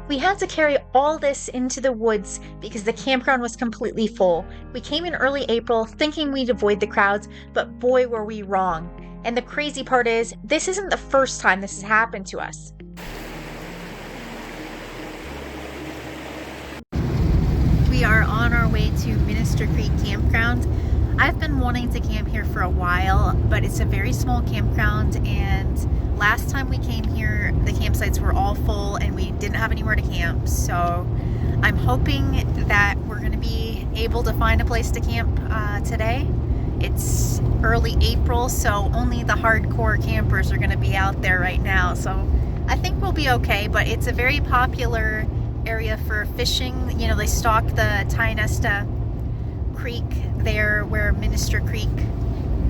We had to carry all this into the woods because the campground was completely full. We came in early April thinking we'd avoid the crowds, but boy were we wrong. And the crazy part is, this isn't the first time this has happened to us. We are on our way to Minister Creek Campground. I've been wanting to camp here for a while, but it's a very small campground, and last time we came here the campsites were all full and we didn't have anywhere to camp. So I'm hoping that we're going to be able to find a place to camp today. It's early April, so only the hardcore campers are going to be out there right now, so I think we'll be okay. But it's a very popular area for fishing. You know, they stock the Tionesta Creek there where Minister Creek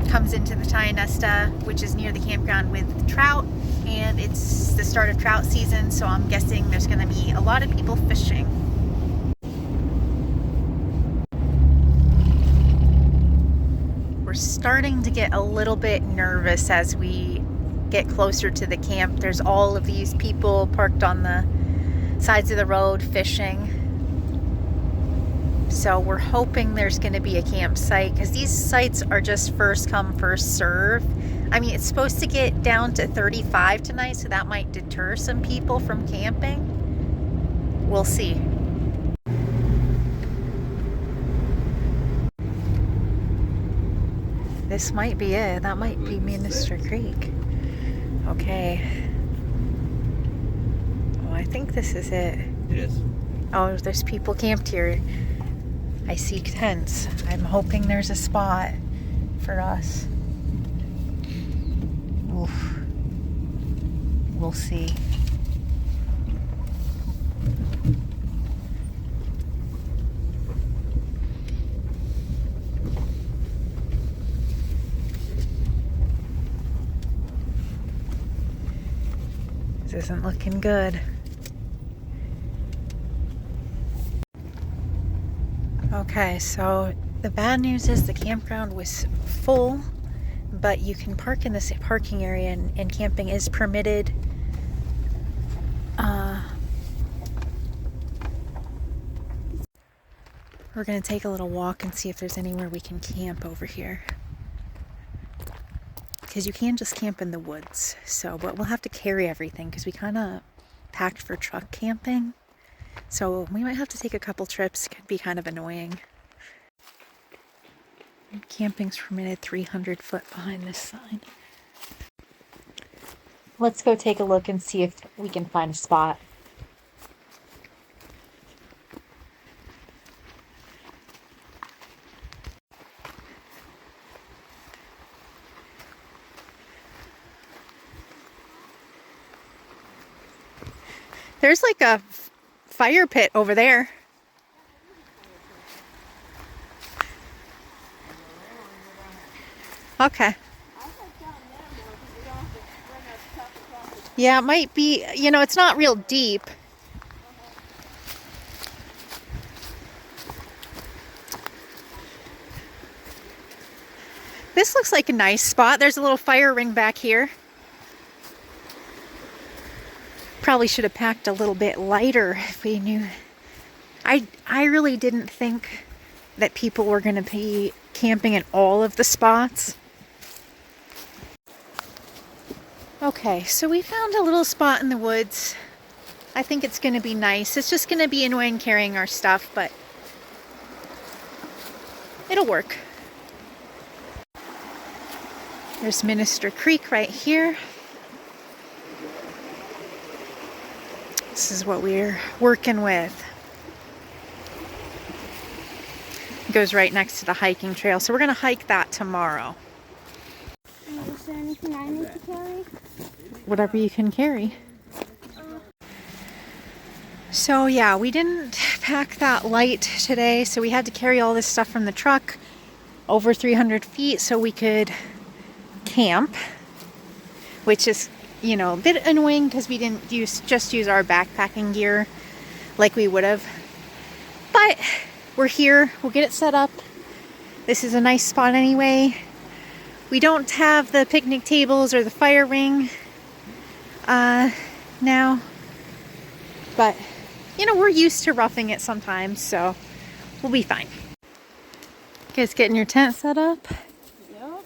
comes into the Tionesta, which is near the campground, with trout, and it's the start of trout season, so I'm guessing there's going to be a lot of people fishing. We're starting to get a little bit nervous as we get closer to the camp. There's all of these people parked on the sides of the road fishing. So we're hoping there's going to be a campsite, because these sites are just first come, first serve. I mean, it's supposed to get down to 35 tonight, so that might deter some people from camping. We'll see. This might be it. That might be Minister Creek. Okay. Oh, I think this is it. It is. Oh, there's people camped here. I see tents. I'm hoping there's a spot for us. Oof. We'll see. This isn't looking good. Okay, so the bad news is the campground was full, but you can park in this parking area, and camping is permitted. We're going to take a little walk and see if there's anywhere we can camp over here. Because you can just camp in the woods, but we'll have to carry everything because we kind of packed for truck camping. So we might have to take a couple trips. It could be kind of annoying. Camping's permitted 300 foot behind this sign. Let's go take a look and see if we can find a spot. There's like a fire pit over there. Okay. Yeah, it might be, you know, it's not real deep. This looks like a nice spot. There's a little fire ring back here. Probably should have packed a little bit lighter if we knew. I really didn't think that people were going to be camping in all of the spots. Okay, so we found a little spot in the woods. I think it's going to be nice. It's just going to be annoying carrying our stuff, but it'll work. There's Minister Creek right here. This is what we're working with. It goes right next to the hiking trail, so we're going to hike that tomorrow. Is there anything I need to carry? Whatever you can carry. So yeah, we didn't pack that light today, so we had to carry all this stuff from the truck over 300 feet so we could camp, which is, you know, a bit annoying because we didn't just use our backpacking gear like we would have. But we're here, we'll get it set up. This is a nice spot anyway. We don't have the picnic tables or the fire ring now, but you know, we're used to roughing it sometimes, so we'll be fine. You guys getting your tent set up? Yep.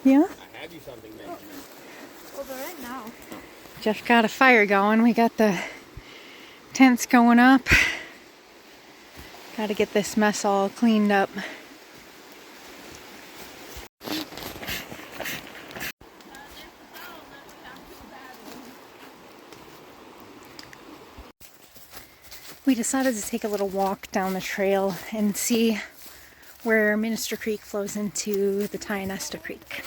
Yeah? I have you something, Benjamin. Over right now. Jeff got a fire going. We got the tents going up. Got to get this mess all cleaned up. We decided to take a little walk down the trail and see where Minister Creek flows into the Tionesta Creek.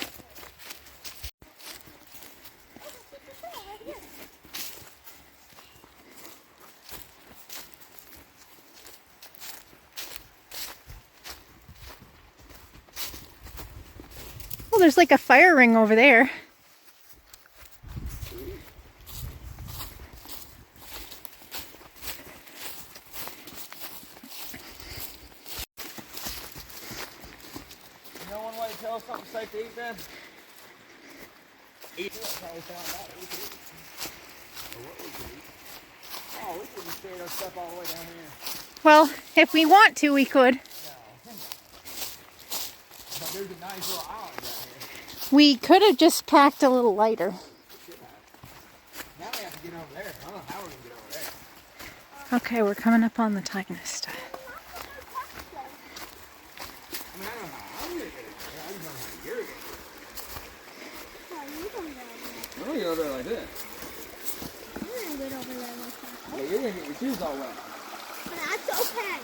Well, there's like a fire ring over there. You know one way to tell something's safe to eat, Ben? Eat it. That's how we found out we could eat. Or what we could eat. Oh, we couldn't carry our stuff all the way down here. Well, if we want to, we could. No. But there's a nice little island down here. We could have just packed a little lighter. Now we have to get over there. I don't know how we're going to get over there. Okay, we're coming up on the Tionesta. I mean, I don't know how I'm going to get it there. I just don't know how you're going to get it. Oh, you don't know that. I'm going to get over there like this. You're going to get over there like that. Yeah, you're going to get your shoes all wet. That's okay.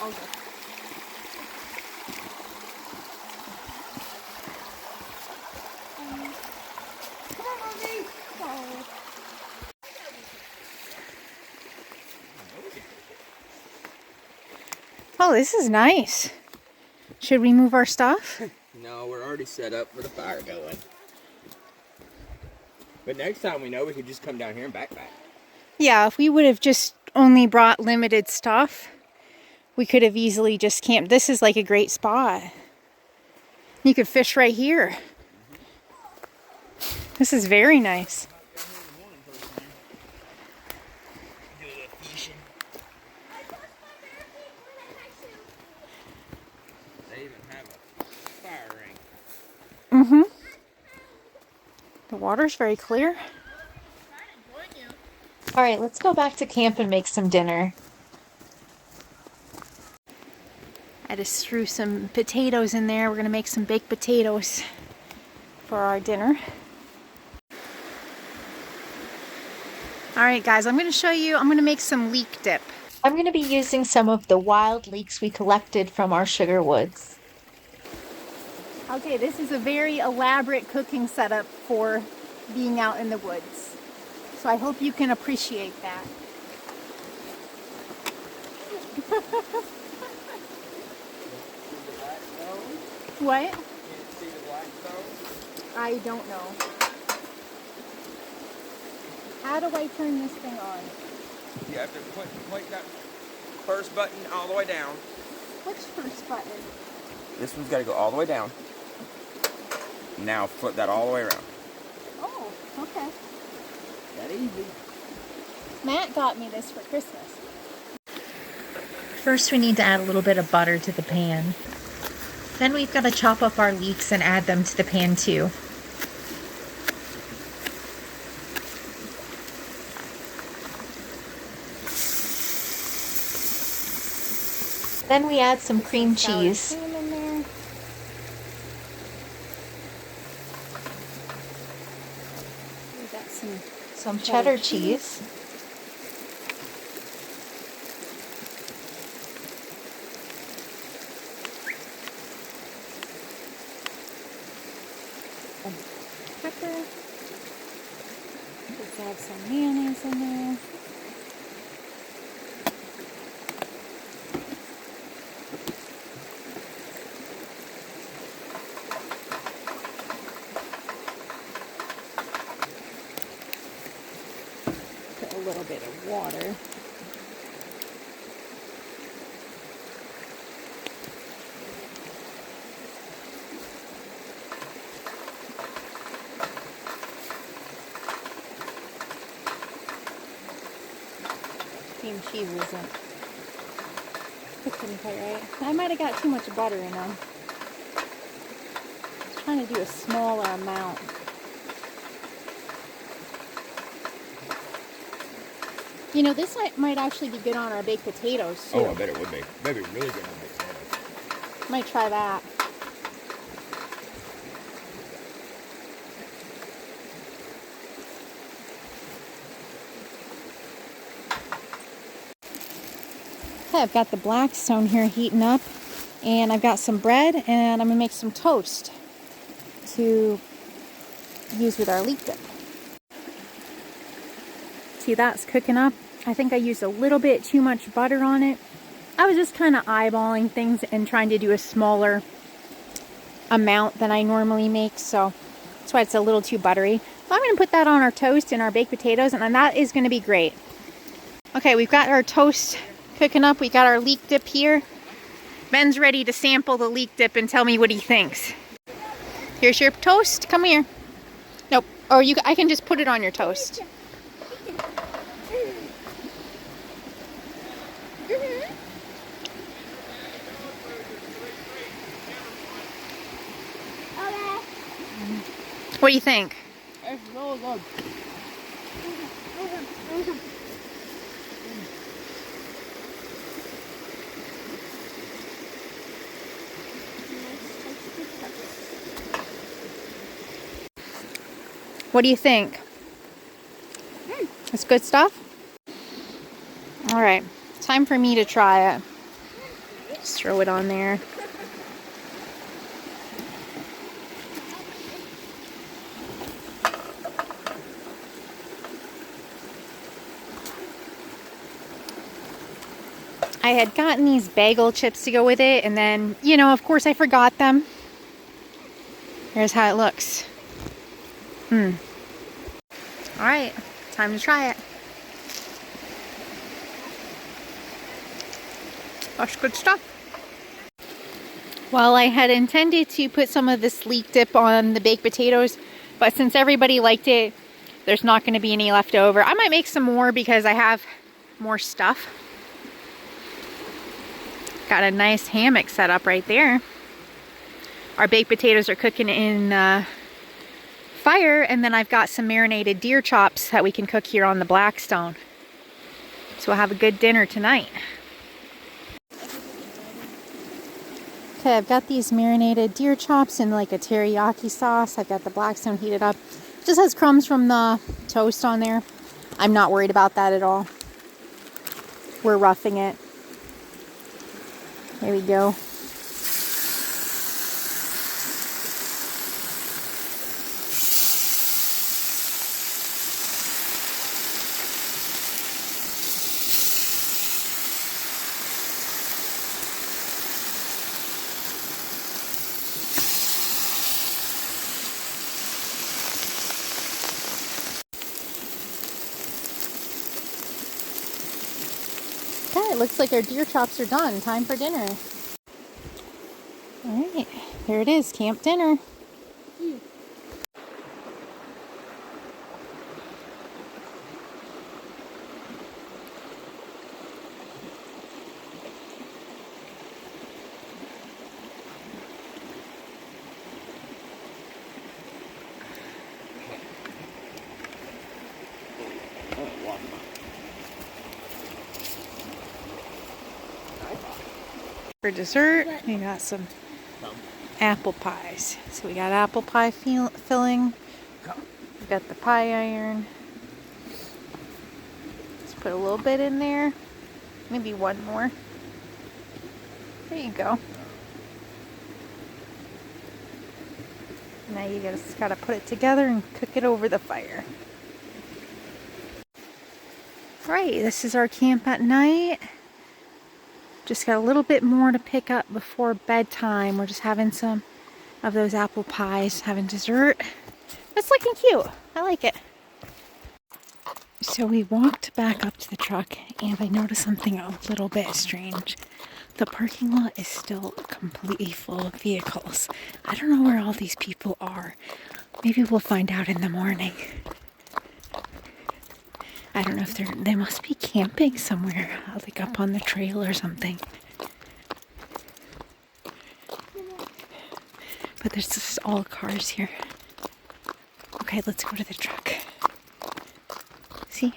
Okay. Come on, Mommy. Oh. Oh, this is nice. Should we move our stuff? No, we're already set up for the fire going. But next time we know, we could just come down here and backpack. Yeah, if we would have just only brought limited stuff, we could have easily just camped. This is like a great spot. You could fish right here. This is very nice. They even have a fire ring. Mm-hmm. The water's very clear. All right, let's go back to camp and make some dinner. I just threw some potatoes in there. We're gonna make some baked potatoes for our dinner. All right, guys, I'm gonna show you, I'm gonna make some leek dip. I'm going to be using some of the wild leeks we collected from our sugar woods. Okay, this is a very elaborate cooking setup for being out in the woods. So I hope you can appreciate that. What? Can't see the black stone? I don't know. How do I turn this thing on? You have to click that first button all the way down. Which first button? This one's got to go all the way down. Now flip that all the way around. Oh, okay. That easy. Matt got me this for Christmas. First, we need to add a little bit of butter to the pan. Then we've got to chop up our leeks and add them to the pan too. Then we add some cream cheese. Cream in there. We got Some cheddar cheese. pepper. Let's add some mayonnaise in there. Put a little bit of water. cream cheese isn't cooking quite right. I might have got too much butter in them. I was trying to do a smaller amount. You know, this might actually be good on our baked potatoes too. Oh, I bet it would be. Maybe really good on baked potatoes. Might try that. Okay, I've got the Blackstone here heating up, and I've got some bread, and I'm gonna make some toast to use with our leek dip. See, that's cooking up. I think I used a little bit too much butter on it. I was just kind of eyeballing things and trying to do a smaller amount than I normally make, so that's why it's a little too buttery. So I'm gonna put that on our toast and our baked potatoes, and then that is gonna be great. Okay, we've got our toast cooking up. We got our leek dip here. Ben's ready to sample the leek dip and tell me what he thinks. Here's your toast. Come here. Nope. Or I can just put it on your toast. What do you think? It's really good. What do you think? It's good stuff? All right, time for me to try it. Just throw it on there. I had gotten these bagel chips to go with it, and then, you know, of course I forgot them. Here's how it looks. All right, time to try it. That's good stuff. Well, I had intended to put some of this leek dip on the baked potatoes, but since everybody liked it, there's not going to be any left over. I might make some more because I have more stuff. Got a nice hammock set up right there. Our baked potatoes are cooking in fire, and then I've got some marinated deer chops that we can cook here on the Blackstone. So we'll have a good dinner tonight. Okay, I've got these marinated deer chops in like a teriyaki sauce. I've got the Blackstone heated up. It just has crumbs from the toast on there. I'm not worried about that at all. We're roughing it. There we go. Okay, it looks like our deer chops are done. Time for dinner. All right, there it is, camp dinner. For dessert, we got some apple pies. So we got apple pie filling. We got the pie iron. Let's put a little bit in there. Maybe one more. There you go. Now you just gotta put it together and cook it over the fire. Alright, this is our camp at night. Just got a little bit more to pick up before bedtime. We're just having some of those apple pies, having dessert. It's looking cute. I like it. So we walked back up to the truck, and I noticed something a little bit strange. The parking lot is still completely full of vehicles. I don't know where all these people are. Maybe we'll find out in the morning. I don't know if they must be camping somewhere, like up on the trail or something. But there's just all cars here. Okay, let's go to the truck. See?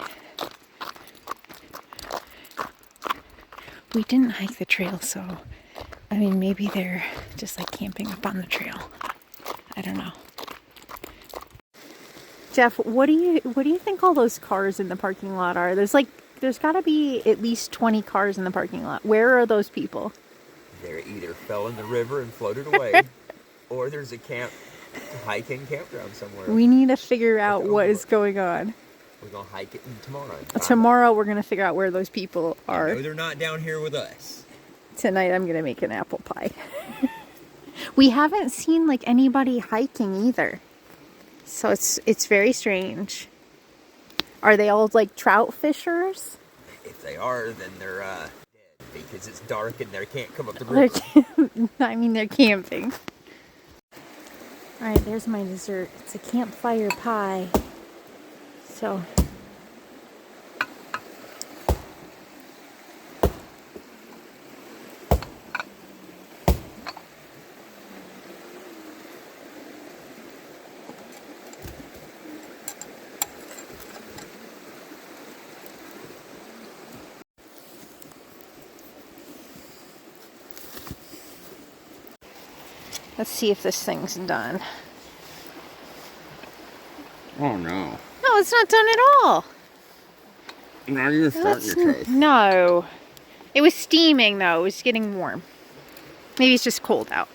We didn't hike the trail, so I mean maybe they're just like camping up on the trail. I don't know. Jeff, what do you think all those cars in the parking lot are? There's got to be at least 20 cars in the parking lot. Where are those people? They either fell in the river and floated away, or there's a hiking campground somewhere. We need to figure out what is going on. We're gonna hike it tomorrow. Tomorrow we're gonna figure out where those people are. No, they're not down here with us. Tonight I'm gonna make an apple pie. We haven't seen like anybody hiking either. So it's very strange. Are they all like trout fishers? If they are, then they're dead because it's dark and they can't come up the river. I mean, they're camping. All right, there's my dessert. It's a campfire pie. So. Let's see if this thing's done. Oh no. No, it's not done at all. Now you're starting your toast. No. It was steaming though. It was getting warm. Maybe it's just cold out.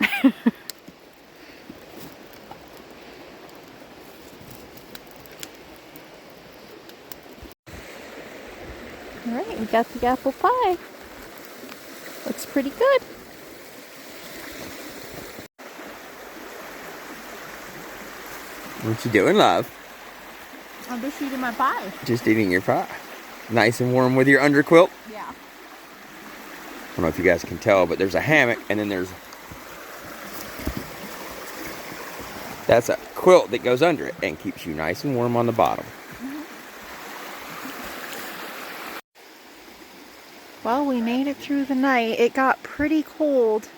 Alright, we got the apple pie. Looks pretty good. What you doing, love? I'm just eating my pie. Just eating your pie. Nice and warm with your underquilt? Yeah. I don't know if you guys can tell, but there's a hammock and then that's a quilt that goes under it and keeps you nice and warm on the bottom. Well, we made it through the night. It got pretty cold.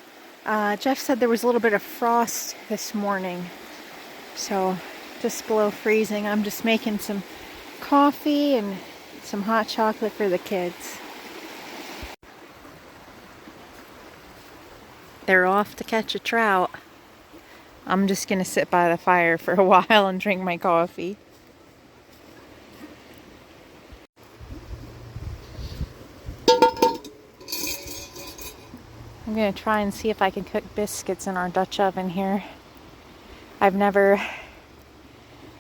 Jeff said there was a little bit of frost this morning. So, just below freezing. I'm just making some coffee and some hot chocolate for the kids. They're off to catch a trout. I'm just gonna sit by the fire for a while and drink my coffee. I'm gonna try and see if I can cook biscuits in our Dutch oven here. I've never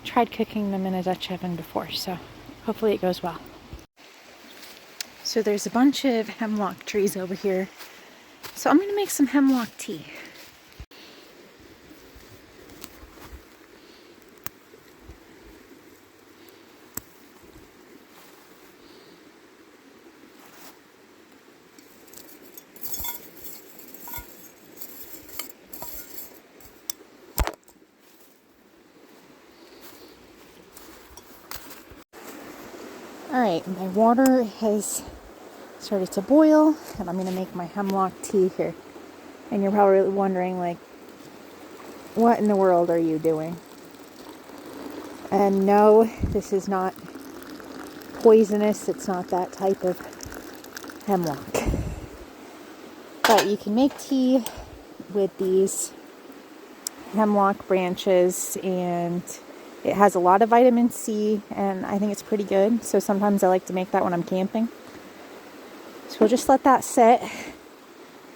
tried cooking them in a Dutch oven before, so hopefully it goes well. So there's a bunch of hemlock trees over here. So I'm gonna make some hemlock tea. Alright, my water has started to boil, and I'm going to make my hemlock tea here. And you're probably wondering, like, what in the world are you doing? And no, this is not poisonous. It's not that type of hemlock. But you can make tea with these hemlock branches, and it has a lot of vitamin C, and I think it's pretty good. So sometimes I like to make that when I'm camping. So we'll just let that sit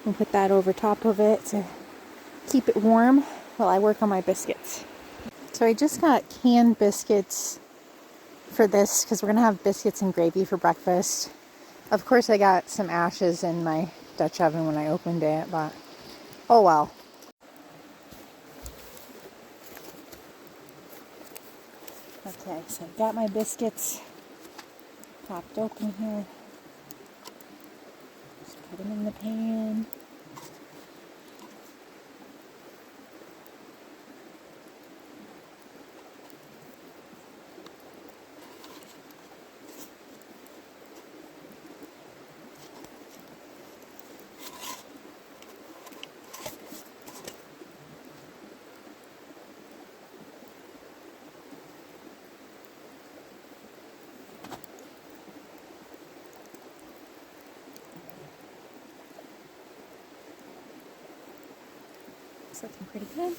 and put that over top of it to keep it warm while I work on my biscuits. So I just got canned biscuits for this because we're going to have biscuits and gravy for breakfast. Of course, I got some ashes in my Dutch oven when I opened it, but oh well. Okay, so I've got my biscuits popped open here. Just put them in the pan. It's looking pretty good.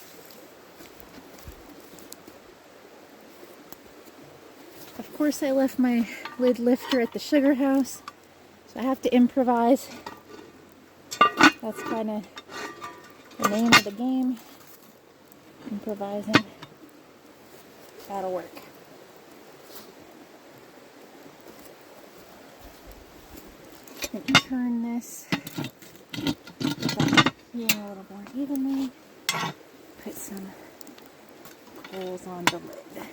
Of course, I left my lid lifter at the sugar house, so I have to improvise. That's kind of the name of the game. Improvising. That'll work. I'm going to turn this back here a little more evenly. Put some holes on the lid.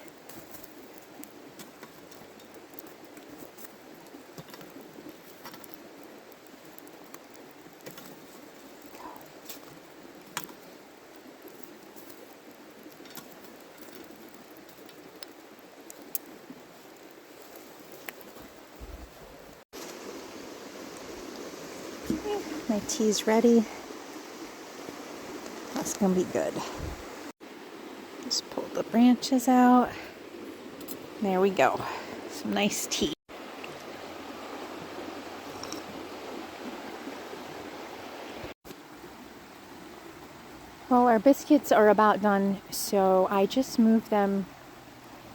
My tea's ready. That's gonna be good. Just pull the branches out. There we go. Some nice tea. Well, our biscuits are about done, so I just moved them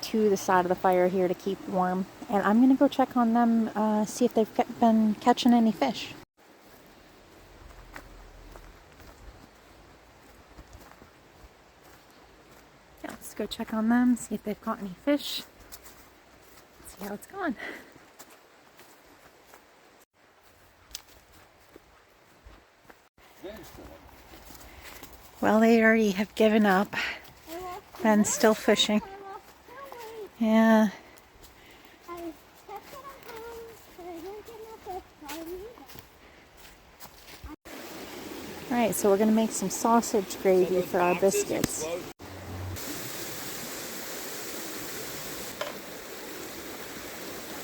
to the side of the fire here to keep warm. And I'm gonna go check on them, see if they've been catching any fish. Yeah, let's go check on them, see if they've caught any fish. See how it's going. Well, they already have given up. Ben's still fishing. Yeah. Alright, so we're going to make some sausage gravy for our biscuits.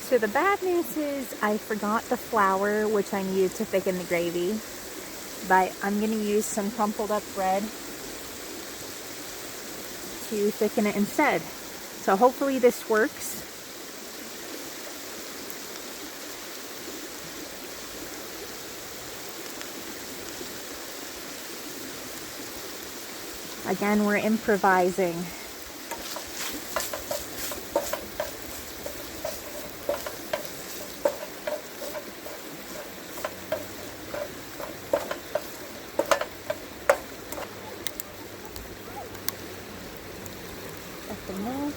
So the bad news is I forgot the flour, which I needed to thicken the gravy. But I'm going to use some crumpled up bread to thicken it instead. So hopefully this works. Again, we're improvising. Got the milk.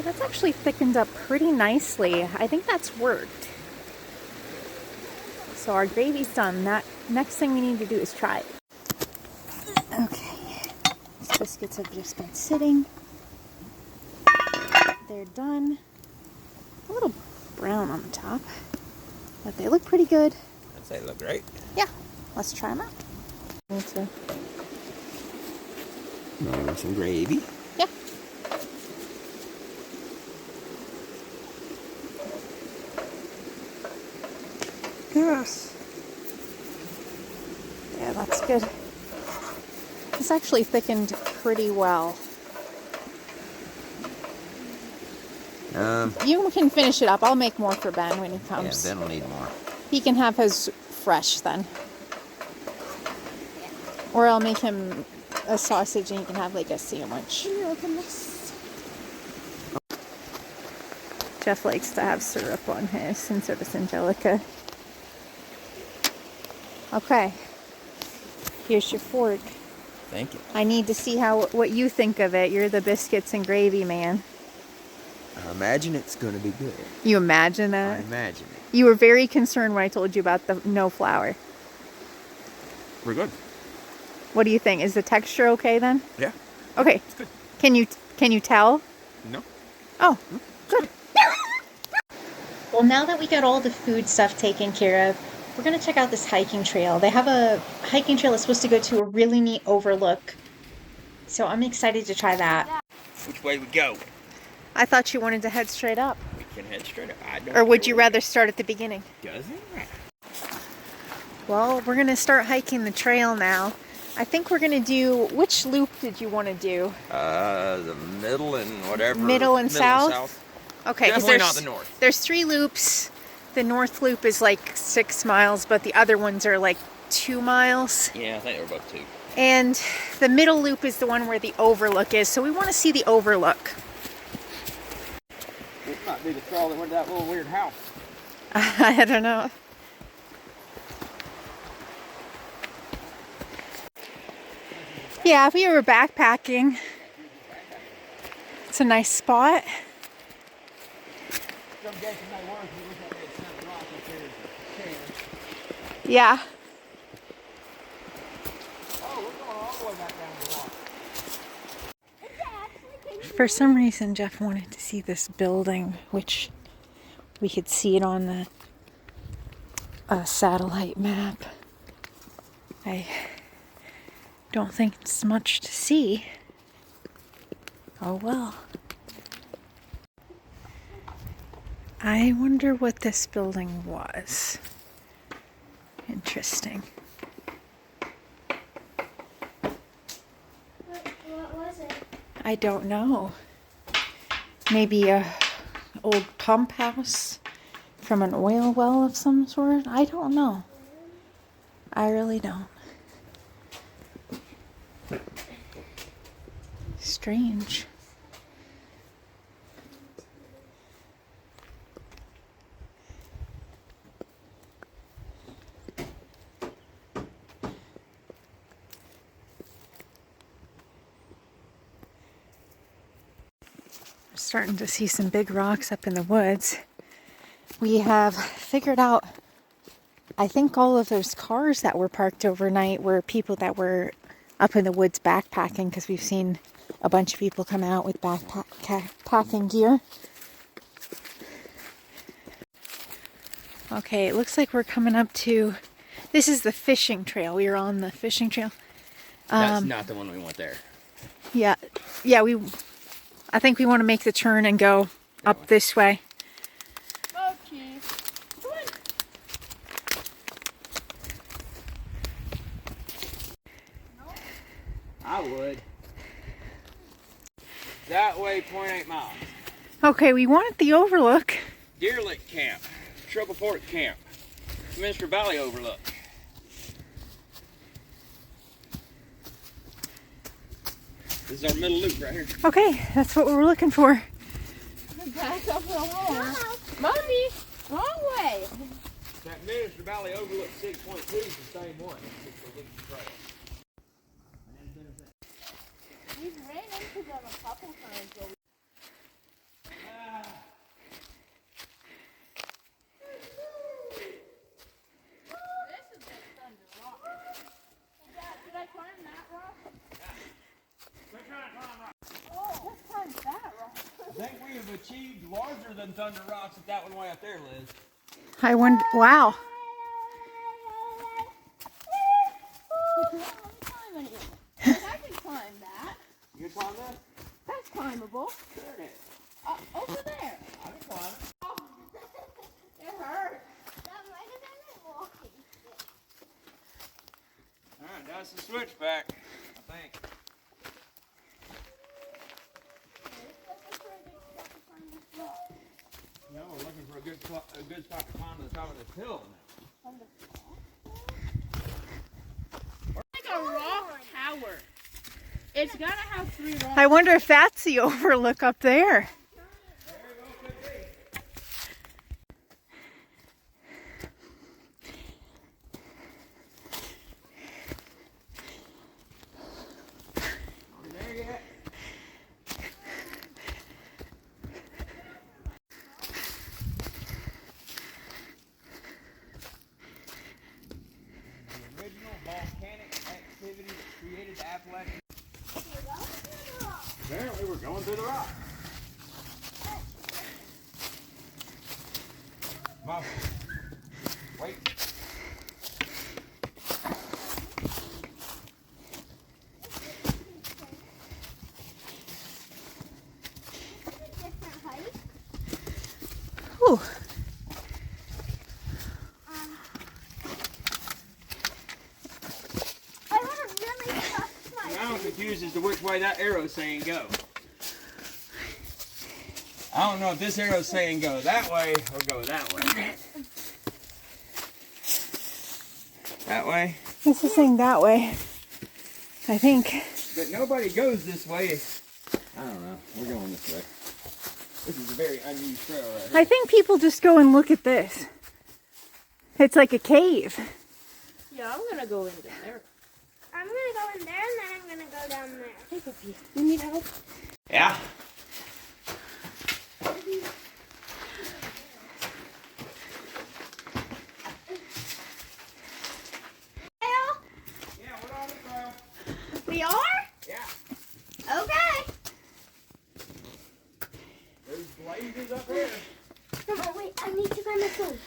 That's actually thickened up pretty nicely. I think that's worked. So our gravy's done. That next thing we need to do is try it. Okay, these biscuits have just been sitting. They're done. A little brown on the top, but they look pretty good. I'd say they look great. Yeah, let's try them out. Need to... Some gravy. Yeah. Yes. Yeah, that's good. It's actually thickened pretty well. You can finish it up. I'll make more for Ben when he comes. Yeah, Ben will need more. He can have his fresh then. Or I'll make him a sausage and he can have like a sandwich. Can you open this? Jeff likes to have syrup on his, and so does Angelica. Okay. Here's your fork. Thank you. I need to see what you think of it. You're the biscuits and gravy man. I imagine it's going to be good. You imagine I that? imagine it. You were very concerned when I told you about the no flour. We're good. What do you think? Is the texture okay then? Yeah. Okay. It's good. Can you tell? No. Oh, good. Well, now that we got all the food stuff taken care of, we're going to check out this hiking trail. They have a hiking trail that's supposed to go to a really neat overlook. So I'm excited to try that. Which way we go? I thought you wanted to head straight up. We can head straight up. I don't Or would care you where rather start at the beginning? Does it? Well, we're going to start hiking the trail now. I think we're gonna do, which loop did you want to do? The middle and whatever. Middle and south? Okay, 'cause Definitely not the north. There's 3 loops. The north loop is like 6 miles, but the other ones are like 2 miles. Yeah, I think they were both 2. And the middle loop is the one where the overlook is, so we want to see the overlook. This might be the trail that went to that little weird house. I don't know. Yeah, if we were backpacking, it's a nice spot. Some guessing they were, if you look at that center rock up there, it's a Yeah. Oh, we're going all the way back down the rock. For some reason, Jeff wanted to see this building, which we could see it on the satellite map. I don't think it's much to see. Oh well. I wonder what this building was. Interesting. What was it? I don't know. Maybe a old pump house from an oil well of some sort? I don't know. I really don't. Strange. I'm starting to see some big rocks up in the woods. We have figured out, I think all of those cars that were parked overnight were people that were up in the woods backpacking, because we've seen a bunch of people come out with backpacking gear. Okay, it looks like we're coming up to, this is the fishing trail. We are on the fishing trail. That's not the one we went there. Yeah, I think we want to make the turn and go up this way. Oh, geez. Come on. I would. That way, 0.8 miles. Okay, we wanted the overlook. Deer Lick Camp. Trouble Fort Camp. Minister Valley Overlook. This is our middle loop right here. Okay, that's what we were looking for. Back up the wall. Mommy, wrong way. That Minister Valley Overlook 6.2 is the same one. It's the Leeks Trail. We've ran into them a couple times. But this is just thunder rock. Did I climb that rock? We're trying to climb rock. Oh, let's climb that rock. I think we have achieved larger than Thunder Rocks at that one way up there, Liz. I wonder, wow. I can climb that. You can climb that? That's climbable. Sure it is. Over there. I can climb it. Oh, it hurt. That might have been it walking. Alright, that's the switchback, I think. No, we're looking for a good spot to climb to the top of this hill now. Like a rock tower. It's gotta have 3 rocks. I wonder if that's the overlook up there. Apparently we're going through the rock. Mom, wait. Ooh. I want to really confused as to which way that arrow's saying go. I don't know if this arrow's saying go that way or go that way. That way. This is saying that way, I think. But nobody goes this way. I don't know. We're going this way. This is a very unused trail right here. I think people just go and look at this. It's like a cave. Yeah, I'm gonna go into there. I'm gonna go in there and then I'm gonna go down there. Take a peek. You need help? Yeah. Yeah, we're on the trail. We are? Yeah. Okay. There's blazes up here. Oh, wait, I need to find my phone.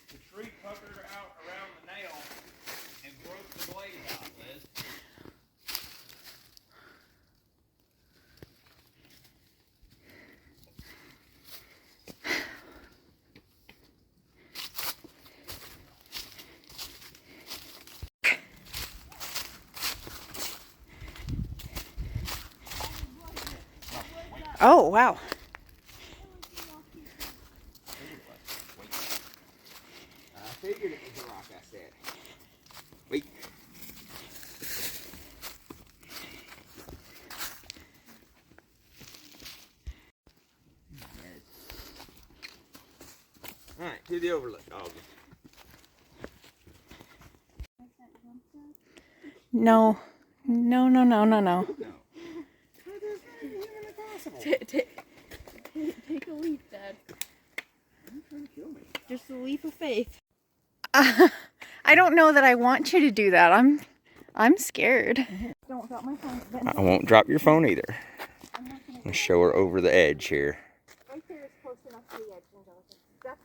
The tree puckered out around the nail and broke the blaze out, Liz. Oh, wow. I figured it was a rock, I said. Wait. Alright, to the overlook, dog. No. No, no, no, no, no. No. That is not even humanly possible. Take a leap, Dad. You're trying to kill me. Just a leap of faith. I don't know that I want you to do that. I'm scared. Don't drop my phone. I won't drop your phone either. I'm gonna show her over the edge here. Right there is close enough to the edge, Angelica. That's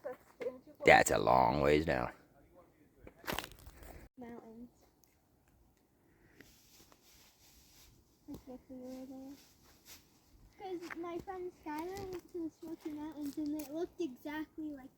That's a long ways down. Mountains. Exactly where they are. Because my friend Skylar went to the Smoky Mountains and it looked exactly like